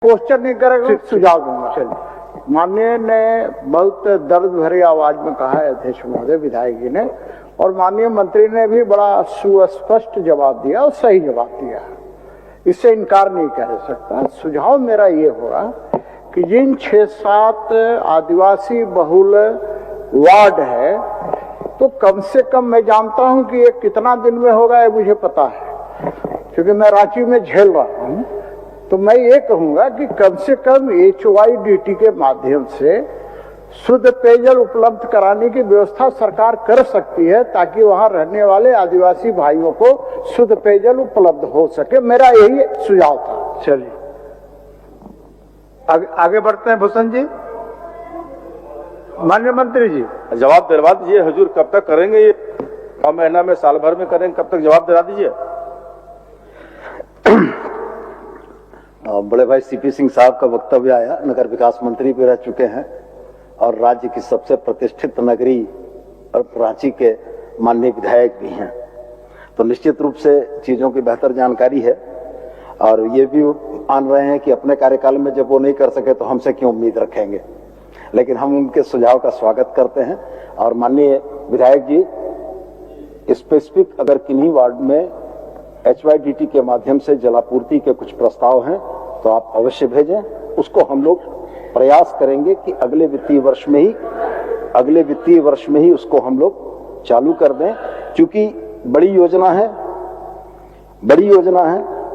Question नहीं करेगा, सुझाव दूंगा। चलिए, माननीय ने बहुत दर्द भरी आवाज में कहा है अध्यक्ष महोदय, विधायक जी ने, और माननीय मंत्री ने भी बड़ा सुस्पष्ट जवाब दिया और सही जवाब दिया, इससे इनकार नहीं किया जा सकता। सुझाव मेरा ये होगा कि जिन 6-7 आदिवासी बहुल वार्ड है, तो कम से कम मैं जानता हूं कि ये कितना दिन में होगा ये मुझे पता है, क्योंकि मैं रांची में झेल रहा हूं। तो मैं ये कहूंगा कि कम से कम HYDT के माध्यम से शुद्ध पेयजल उपलब्ध कराने की व्यवस्था सरकार कर सकती है, ताकि वहां रहने वाले आदिवासी भाइयों को शुद्ध पेयजल उपलब्ध हो सके। मेरा यही सुझाव था। चलिए आगे बढ़ते हैं। भूषण जी, माननीय मंत्री जी जवाब दिलवा दीजिए। हुजूर कब तक करेंगे ये? 9 महीना में, साल भर में करेंगे? कब तक जवाब दिला दीजिए। बड़े भाई CP सिंह साहब का वक्तव्य आया, नगर विकास मंत्री भी रह चुके हैं और राज्य की सबसे प्रतिष्ठित नगरी और रांची के माननीय विधायक भी हैं, तो निश्चित रूप से चीजों की बेहतर जानकारी है। और ये भी मान रहे हैं कि अपने कार्यकाल में जब वो नहीं कर सके तो हमसे क्यों उम्मीद रखेंगे, लेकिन हम उनके सुझाव का स्वागत करते हैं। और माननीय विधायक जी, स्पेसिफिक अगर किन्हीं वार्ड में HYDT के माध्यम से जलापूर्ति के कुछ प्रस्ताव हैं तो आप अवश्य भेजें, उसको हम लोग प्रयास करेंगे कि अगले वित्तीय वर्ष में ही उसको हम लोग चालू कर दें, क्योंकि बड़ी योजना है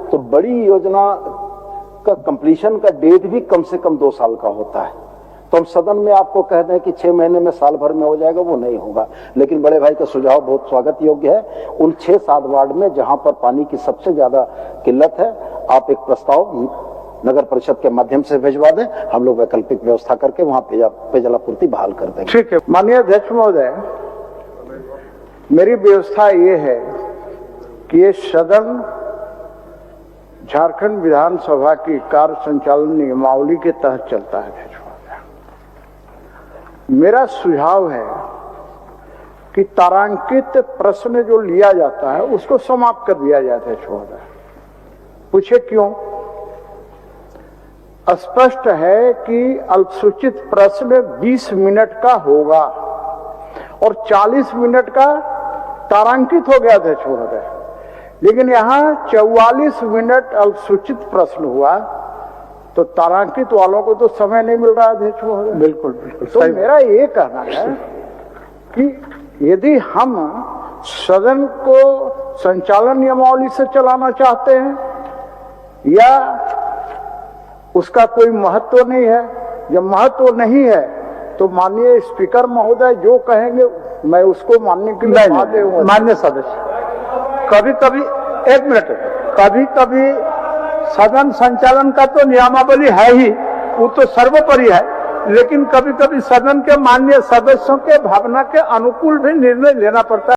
तो बड़ी योजना का कंप्लीशन का डेट भी कम से कम 2 साल का होता है। तो हम सदन में आपको कह दें कि 6 महीने में, साल भर में हो जाएगा, वो नहीं होगा। लेकिन बड़े भाई का सुझाव बहुत स्वागत योग्य है। उन 6-7 वार्ड में जहां पर पानी की सबसे ज्यादा किल्लत है, आप एक प्रस्ताव नगर परिषद के माध्यम से भिजवा दें, हम लोग वैकल्पिक व्यवस्था करके वहां पेयजलापूर्ति बहाल कर देंगे। ठीक है। माननीय अध्यक्ष महोदय, मेरी व्यवस्था ये है कि ये सदन झारखंड विधानसभा की कार्य संचालन नियमावली के तहत चलता है। अध्यक्ष महोदय, मेरा सुझाव है कि तारांकित प्रश्न जो लिया जाता है उसको समाप्त कर दिया जाए। अध्यक्ष महोदय, पूछे क्यों? स्पष्ट है कि अल्पसूचित प्रश्न 20 मिनट का होगा और 40 मिनट का तारांकित हो गया। अध्यक्ष महोदय, लेकिन यहाँ 44 मिनट अल्पसूचित प्रश्न हुआ, तो तारांकित वालों को तो समय नहीं मिल रहा। अध्यक्ष महोदय, बिल्कुल बिल्कुल। तो मेरा ये कहना है कि यदि हम सदन को संचालन नियमावली से चलाना चाहते हैं या उसका कोई महत्व नहीं है, जब महत्व नहीं है तो माननीय स्पीकर महोदय जो कहेंगे मैं उसको मानने के लिए बाध्य हूं। मान्य सदस्य, कभी कभी, एक मिनट, कभी कभी सदन संचालन का तो नियमावली है ही, वो तो सर्वोपरि है, लेकिन कभी कभी सदन के माननीय सदस्यों के भावना के अनुकूल भी निर्णय लेना पड़ता है।